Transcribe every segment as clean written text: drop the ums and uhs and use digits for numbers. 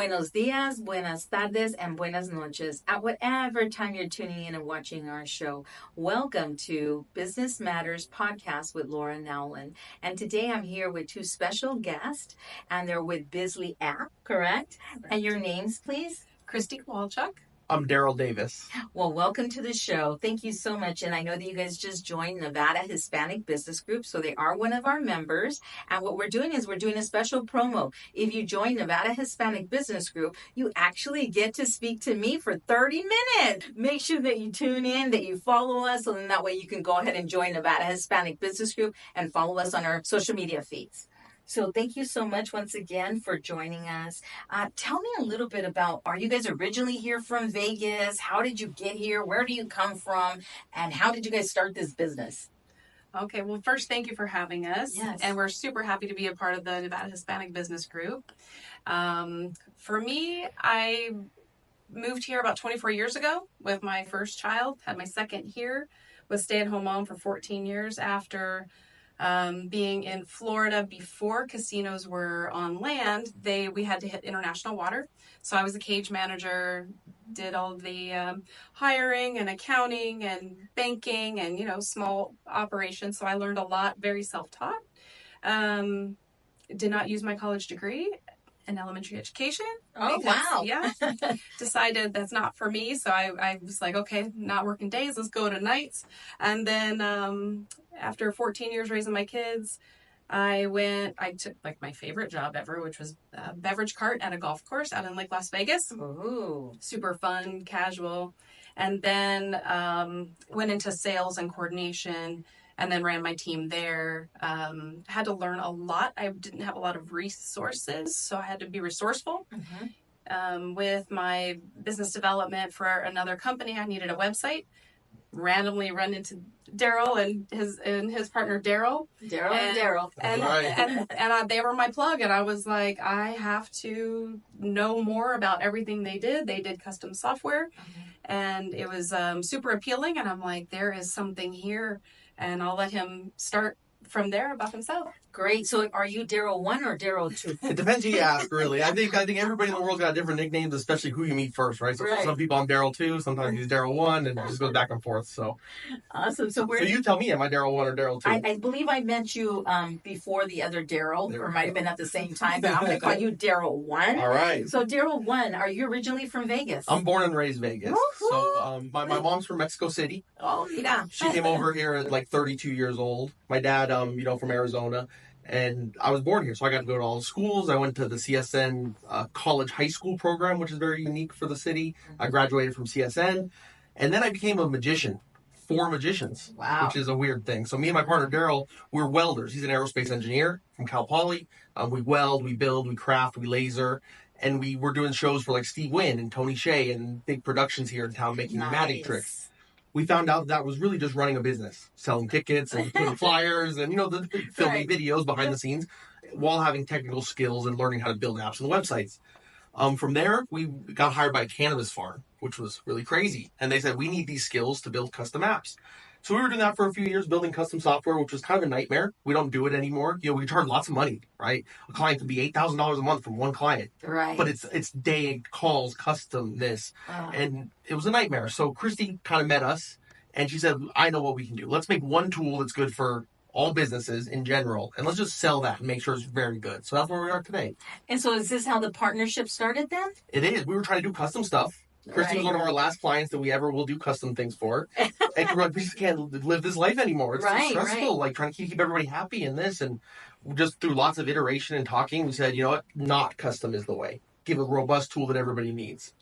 buenos dias, buenas tardes, and buenas noches. At whatever time you're tuning in and watching our show, welcome to Business Matters Podcast with Laura Nowlin. And today I'm here with two special guests, and they're with BizlyApp, correct? And your names, please? Christy Kowalchuk. I'm Daryl Davis. Well, welcome to the show. Thank you so much. And I know that you guys just joined Nevada Hispanic Business Group, so they are one of our members. And what we're doing is we're doing a special promo. If you join Nevada Hispanic Business Group, you actually get to speak to me for 30 minutes. Make sure that you tune in, that you follow us, so then that way you can go ahead and join Nevada Hispanic Business Group and follow us on our social media feeds. So thank you so much once again for joining us. Tell me a little bit about, are you guys originally here from Vegas? How did you get here? Where do you come from? And how did you guys start this business? Okay, well, first, thank you for having us. Yes. And we're super happy to be a part of the Nevada Hispanic Business Group. For me, I moved here about 24 years ago with my first child, had my second here, was stay-at-home mom for 14 years after being in Florida before casinos were on land. We had to hit international water. So I was a cage manager, did all the hiring and accounting and banking and, small operations. So I learned a lot, very self-taught. Did not use my college degree in elementary education. Oh, wow. Yeah. Decided that's not for me. So I was like, okay, not working days, let's go to nights. And then after 14 years raising my kids, I took like my favorite job ever, which was a beverage cart at a golf course out in Lake Las Vegas. Ooh. Super fun, casual. And then went into sales and coordination, and then ran my team there. Had to learn a lot. I didn't have a lot of resources, so I had to be resourceful. Mm-hmm. With my business development for another company, I needed a website. Randomly run into Daryl and his partner Daryl. And they were my plug, and I was like, I have to know more about everything they did. They did custom software, and it was super appealing. And I'm like, there is something here, and I'll let him start from there about himself. Great. So are you Daryl 1 or Daryl 2? It depends who you ask, really. I think everybody in the world's got different nicknames, especially who you meet first, right? So Right. Some people I'm Daryl 2, sometimes he's Daryl 1, and it just goes back and forth. So Awesome. So you tell me, am I Daryl 1 or Daryl 2? I believe I met you before the other Daryl, or might have been at the same time, but I'm going to call you Daryl 1. All right. So Daryl 1, are you originally from Vegas? I'm born and raised Vegas. Woo-hoo. So my mom's from Mexico City. Oh, yeah. She came over here at like 32 years old. My dad, from Arizona. And I was born here, so I got to go to all the schools. I went to the CSN college high school program, which is very unique for the city. I graduated from CSN. And then I became a magician. 4 magicians, Wow. Which is a weird thing. So me and my partner, Daryl, we're welders. He's an aerospace engineer from Cal Poly. We weld, we build, we craft, we laser. And we were doing shows for like Steve Wynn and Tony Hsieh and big productions here in town making magic tricks. We found out that was really just running a business, selling tickets and putting flyers and, the filming videos behind the scenes while having technical skills and learning how to build apps and websites. From there, we got hired by a cannabis farm, which was really crazy. And they said, we need these skills to build custom apps. So we were doing that for a few years, building custom software, which was kind of a nightmare. We don't do it anymore. We charge lots of money, right? A client could be $8,000 a month from one client. Right. But it's day calls, customness. And it was a nightmare. So Christy kind of met us, and she said, I know what we can do. Let's make one tool that's good for all businesses in general, and let's just sell that and make sure it's very good. So that's where we are today. And so is this how the partnership started then? It is. We were trying to do custom stuff. Christy was one of our last clients that we ever will do custom things for. And we're like, we just can't live this life anymore. It's too stressful. Like trying to keep everybody happy in this. And just through lots of iteration and talking, we said, you know what? Not custom is the way. Give a robust tool that everybody needs.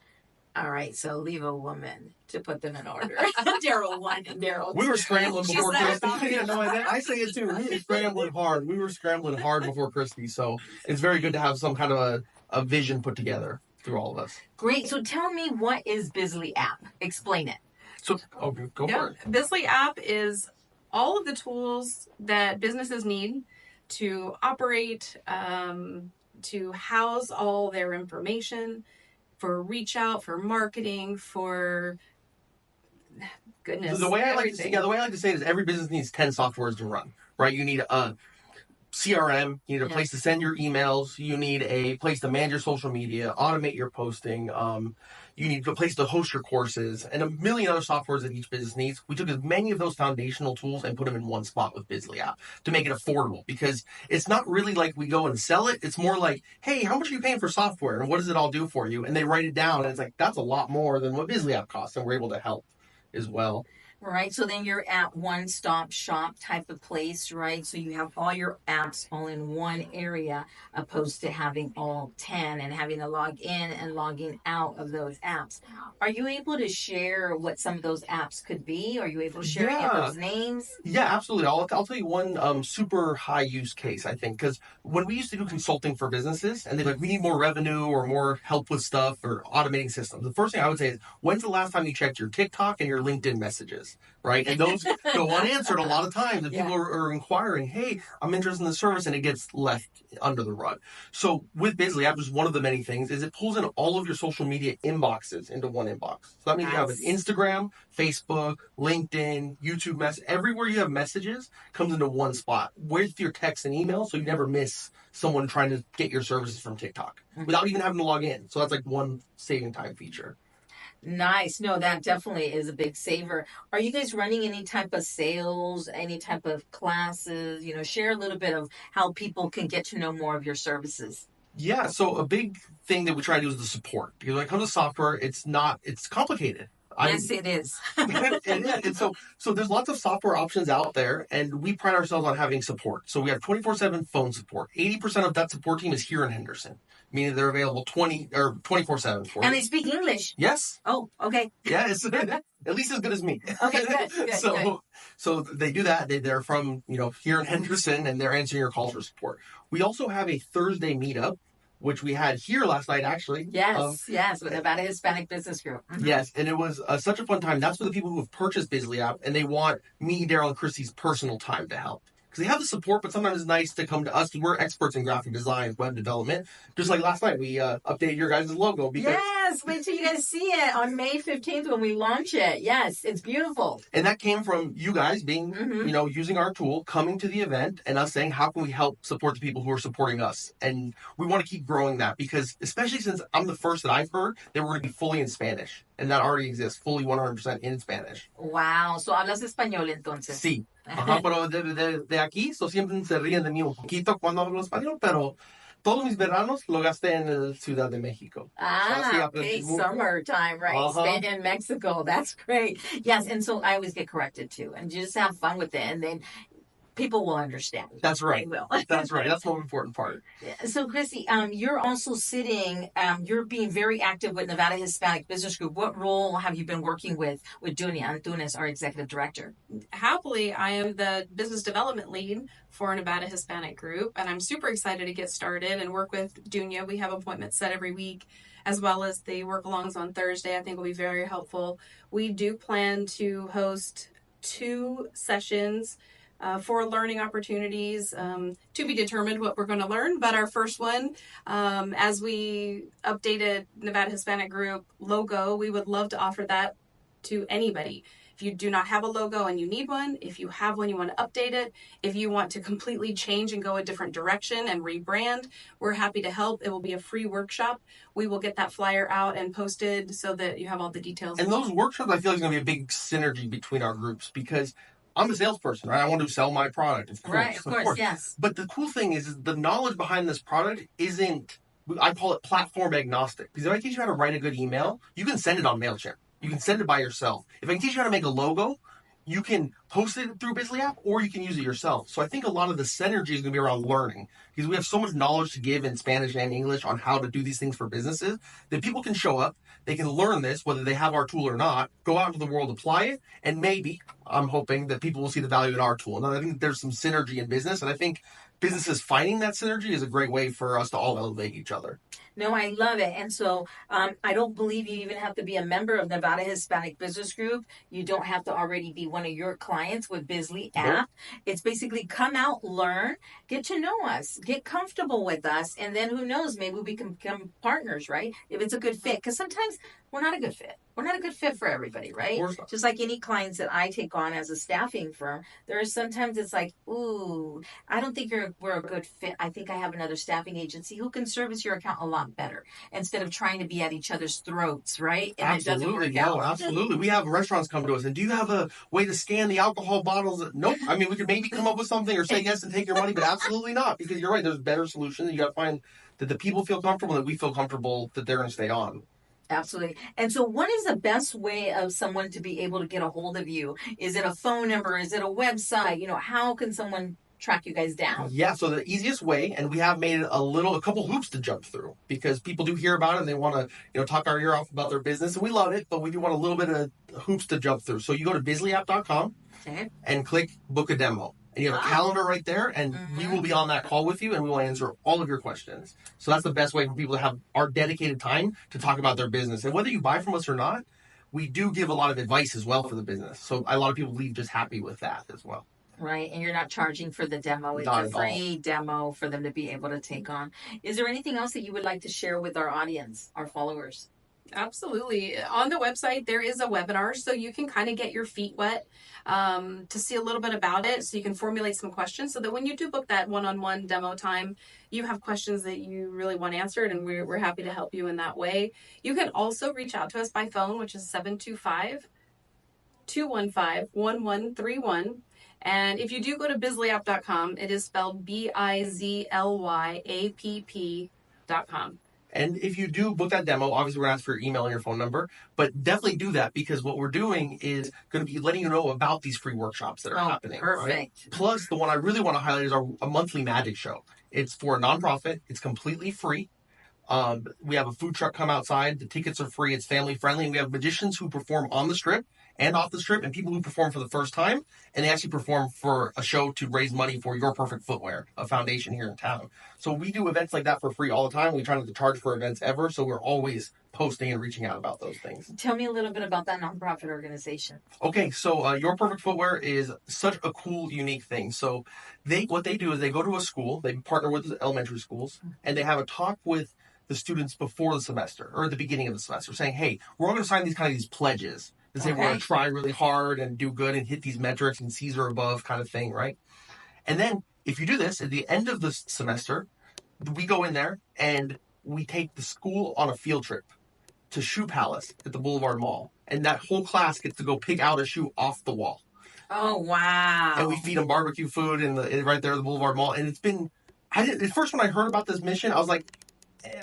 All right. So leave a woman to put them in order. Daryl 1 and Daryl 2. We were scrambling before Christy. Yeah, no, I say it too. We were scrambling hard. Before Christy. So it's very good to have some kind of a vision put together through all of us. Great. So tell me, what is BizlyApp? Explain it. So, go for it. BizlyApp is all of the tools that businesses need to operate, to house all their information, for reach out, for marketing, for goodness. The way I like to say it is every business needs 10 softwares to run, right? You need a CRM, you need a place to send your emails, you need a place to manage your social media, automate your posting, you need a place to host your courses, and a million other softwares that each business needs. We took as many of those foundational tools and put them in one spot with BizlyApp to make it affordable, because it's not really like we go and sell it. It's more like, hey, how much are you paying for software and what does it all do for you? And they write it down and it's like, that's a lot more than what BizlyApp costs, and we're able to help as well. Right. So then you're at one-stop shop type of place, right? So you have all your apps all in one area, opposed to having all 10 and having to log in and logging out of those apps. Are you able to share what some of those apps could be? Are you able to share any of those names? Yeah, absolutely. I'll tell you one super high use case, I think, because when we used to do consulting for businesses and they're like, we need more revenue or more help with stuff or automating systems, the first thing I would say is, when's the last time you checked your TikTok and your LinkedIn messages? Right? And those go unanswered a lot of times. And people are inquiring, hey, I'm interested in the service, and it gets left under the rug. So with BizlyApp, just one of the many things is it pulls in all of your social media inboxes into one inbox. So that means you have an Instagram, Facebook, LinkedIn, YouTube message. Everywhere you have messages comes into one spot with your text and email, so you never miss someone trying to get your services from TikTok without even having to log in. So that's like one saving time feature. Nice. No, that definitely is a big saver. Are you guys running any type of sales, any type of classes? Share a little bit of how people can get to know more of your services. Yeah, so a big thing that we try to do is the support. Because when it comes to software, it's complicated. Yes, it is. And so there's lots of software options out there, and we pride ourselves on having support. So we have 24/7 phone support. 80% of that support team is here in Henderson, meaning they're available 24/7 for you. And they speak English. Yes. Oh, okay. Yeah, it's at least as good as me. Okay, good. So they do that. They're from here in Henderson, and they're answering your calls for support. We also have a Thursday meetup, which we had here last night, actually. Yes, with Nevada Hispanic Business Group. Mm-hmm. Yes, and it was such a fun time. That's for the people who have purchased BizlyApp, and they want me, Daryl, and Christy's personal time to help. Because they have the support, but sometimes it's nice to come to us, because we're experts in graphic design, web development. Just like last night, we updated your guys' logo. Yes, wait till you guys see it on May 15th when we launch it. Yes, it's beautiful. And that came from you guys being, using our tool, coming to the event, and us saying, how can we help support the people who are supporting us? And we want to keep growing that, because especially since I'm the first that I've heard that we're going to be fully in Spanish. And that already exists, fully 100% in Spanish. Wow, so hablas español entonces. Sí. Ajá, pero de aquí, siempre se ríen de mí un poquito cuando hablo español, pero todos mis veranos lo gasté en la Ciudad de México. Okay, summertime, right? Spain and Mexico, that's great. Yes, and so I always get corrected too, and just have fun with it, and then people will understand. That's right. They will. That's right. That's the most important part. So, Chrissy, you're also you're being very active with Nevada Hispanic Business Group. What role have you been working with Dunia Antunes, our executive director? Happily, I am the business development lead for Nevada Hispanic Group, and I'm super excited to get started and work with Dunia. We have appointments set every week, as well as the work-alongs on Thursday. I think will be very helpful. We do plan to host 2 sessions for learning opportunities, to be determined what we're going to learn. But our first one, as we updated Nevada Hispanic Group logo, we would love to offer that to anybody. If you do not have a logo and you need one, if you have one, you want to update it, if you want to completely change and go a different direction and rebrand, we're happy to help. It will be a free workshop. We will get that flyer out and posted so that you have all the details. And those workshops, I feel like, is going to be a big synergy between our groups, because I'm a salesperson, right? I want to sell my product. Of course, right, of course, yes. But the cool thing is the knowledge behind this product isn't, I call it platform agnostic. Because if I teach you how to write a good email, you can send it on MailChimp. You can send it by yourself. If I can teach you how to make a logo, you can post it through BizlyApp, or you can use it yourself. So I think a lot of the synergy is going to be around learning, because we have so much knowledge to give in Spanish and English on how to do these things for businesses that people can show up, they can learn this, whether they have our tool or not, go out into the world, apply it, and maybe, I'm hoping that people will see the value in our tool. And I think there's some synergy in business, and I think businesses finding that synergy is a great way for us to all elevate each other. No, I love it. And so I don't believe you even have to be a member of Nevada Hispanic Business Group. You don't have to already be one of your clients with BizlyApp. Nope. It's basically come out, learn, get to know us, get comfortable with us, and then who knows, maybe we can become partners, right? If it's a good fit. Because sometimes we're not a good fit. We're not a good fit for everybody, right? Of course not. Just like any clients that I take on as a staffing firm, there are sometimes it's like, ooh, I don't think we're a good fit. I think I have another staffing agency who can service your account a lot better instead of trying to be at each other's throats, right? And Absolutely. it doesn't work No, out. absolutely. We have restaurants come to us and do you have a way to scan the alcohol bottles? Nope. I mean, we could maybe come up with something or say yes and take your money, but absolutely not, because you're right. There's better solutions. You got to find that the people feel comfortable, that we feel comfortable, that they're going to stay on. Absolutely. And so what is the best way of someone to be able to get a hold of you? Is it a phone number? Is it a website? How can someone track you guys down? Yeah, so the easiest way, and we have made a couple hoops to jump through, because people do hear about it and they want to, talk our ear off about their business, and we love it, but we do want a little bit of hoops to jump through. So you go to BizlyApp.com and click book a demo. And you have a calendar right there, and we will be on that call with you, and we will answer all of your questions. So that's the best way for people to have our dedicated time to talk about their business. And whether you buy from us or not, we do give a lot of advice as well for the business. So a lot of people leave just happy with that as well. Right, and you're not charging for the demo. It's Not a at all. free demo for them to be able to take on. Is there anything else that you would like to share with our audience, our followers? Absolutely. On the website, there is a webinar, so you can kind of get your feet wet to see a little bit about it, so you can formulate some questions, so that when you do book that one-on-one demo time, you have questions that you really want answered, and we're happy to help you in that way. You can also reach out to us by phone, which is 725-215-1131. And if you do go to BizlyApp.com, it is spelled BizlyApp.com. And if you do book that demo, obviously we're going to ask for your email and your phone number, but definitely do that, because what we're doing is going to be letting you know about these free workshops that are happening. Perfect. Right? Plus, the one I really want to highlight is a monthly magic show. It's for a nonprofit. It's completely free. We have a food truck come outside. The tickets are free. It's family friendly. And we have magicians who perform on the strip and off the strip, and people who perform for the first time, and they actually perform for a show to raise money for Your Perfect Footwear, a foundation here in town. So we do events like that for free all the time. We try not to charge for events ever, so we're always posting and reaching out about those things. Tell me a little bit about that nonprofit organization. Okay, so Your Perfect Footwear is such a cool, unique thing. So what they do is they go to a school, they partner with the elementary schools, and they have a talk with the students before the semester, or at the beginning of the semester, saying, hey, we're all going to sign these pledges to say we're going to try really hard and do good and hit these metrics and C's or above kind of thing, right? And then if you do this at the end of the semester, we go in there and we take the school on a field trip to Shoe Palace at the Boulevard Mall. And that whole class gets to go pick out a shoe off the wall. Oh, wow. And we feed them barbecue food right there at the Boulevard Mall. And it's been, at first when I heard about this mission, I was like,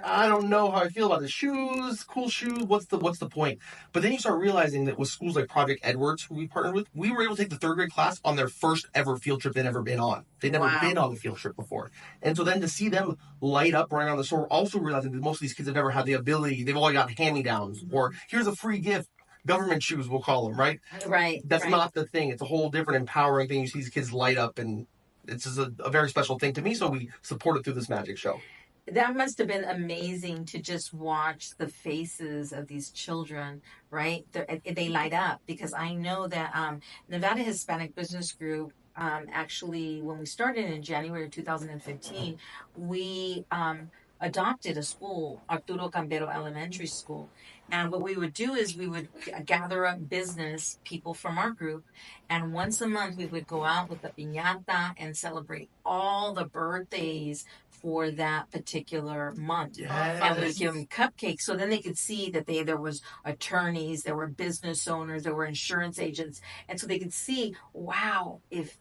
I don't know how I feel about the shoes, cool shoes, what's the point? But then you start realizing that with schools like Project Edwards, who we partnered with, we were able to take the third grade class on their first ever field trip they'd ever been on. They'd never been on the field trip before. And so then to see them light up right on the store, also realizing that most of these kids have never had the ability, they've all got hand-me-downs, or here's a free gift, government shoes, we'll call them, right? Right. That's not the thing. It's a whole different empowering thing. You see these kids light up, and it's just a very special thing to me, so we support it through this magic show. That must have been amazing to just watch the faces of these children, right? They light up, because I know that Nevada Hispanic Business Group, actually, when we started in January of 2015, we adopted a school, Arturo Cambero Elementary School. And what we would do is we would gather up business people from our group, and once a month we would go out with the piñata and celebrate all the birthdays for that particular month. Yes. And we would give them cupcakes, so then they could see that there was attorneys, there were business owners, there were insurance agents, and so they could see, wow, if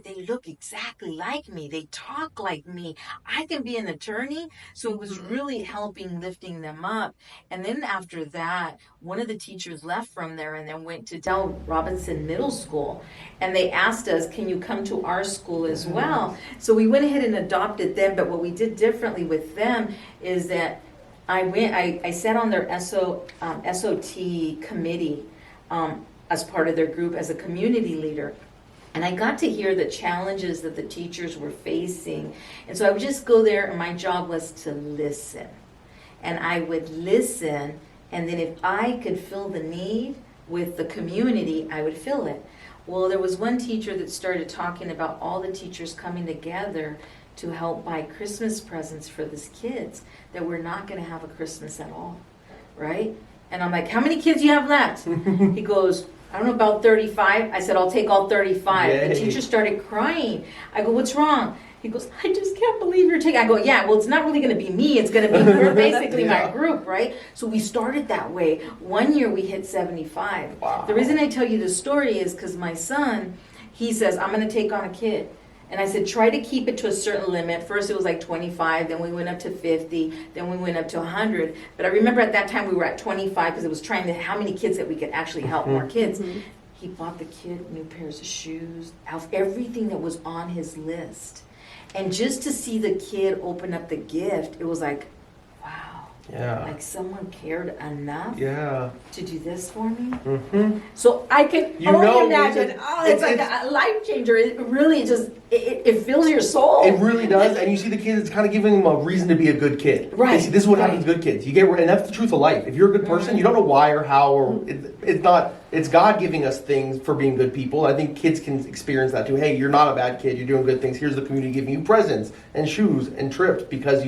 they look exactly like me, they talk like me, I can be an attorney. So it was really helping lifting them up. And then after that, one of the teachers left from there and then went to Del Robinson Middle School, and they asked us, can you come to our school as well? So we went ahead and adopted them. But what we did differently with them is that I sat on their SOT committee as part of their group as a community leader. And I got to hear the challenges that the teachers were facing. And so I would just go there, and my job was to listen. and I would listen, and then if I could fill the need with the community, I would fill it. Well, there was one teacher that started talking about all the teachers coming together to help buy Christmas presents for these kids that we're not going to have a Christmas at all, right? And I'm like, how many kids do you have left? He goes, I don't know, about 35. I said, I'll take all 35. Yay. The teacher started crying. I go, what's wrong? He goes, I just can't believe you're taking. I go, yeah, well, it's not really going to be me. It's going to be you're basically my group, right? So we started that way. One year we hit 75. Wow. The reason I tell you this story is because my son, he says, I'm going to take on a kid. And I said, try to keep it to a certain limit. First it was like 25, then we went up to 50, then we went up to 100. But I remember at that time we were at 25 because it was trying to, how many kids that we could actually help more kids. He bought the kid new pairs of shoes, everything that was on his list. And just to see the kid open up the gift, it was like, wow. Yeah. Like someone cared enough Yeah. to do this for me. Mm-hmm. So I can You know, only imagine. It's like a life changer. It really just, it fills your soul. It really does, and you see the kids. It's kind of giving them a reason to be a good kid. Right. See, this is what happens to good kids. You get, and that's the truth of life. If you're a good person, you don't know why or how, or it's not. It's God giving us things for being good people. I think kids can experience that too. Hey, you're not a bad kid. You're doing good things. Here's the community giving you presents and shoes and trips because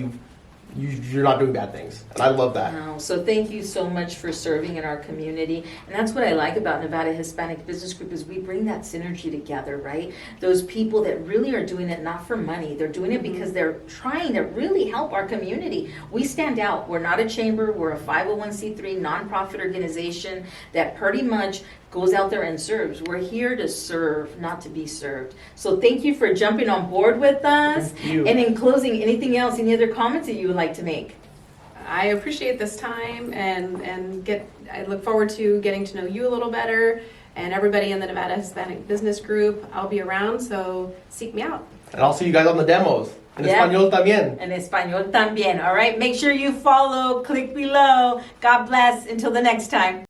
you're not doing bad things. And I love that. Wow. So thank you so much for serving in our community. And that's what I like about Nevada Hispanic Business Group is we bring that synergy together, right? Those people that really are doing it not for money. They're doing it because they're trying to really help our community. We stand out. We're not a chamber. We're a 501c3 nonprofit organization that pretty much goes out there and serves. We're here to serve, not to be served. So thank you for jumping on board with us. Thank you. And in closing, anything else, any other comments that you would like to make? I appreciate this time and I look forward to getting to know you a little better and everybody in the Nevada Hispanic Business Group. I'll be around, so seek me out. And I'll see you guys on the demos. En Yeah. español también. En español también. All right. Make sure you follow, click below. God bless. Until the next time.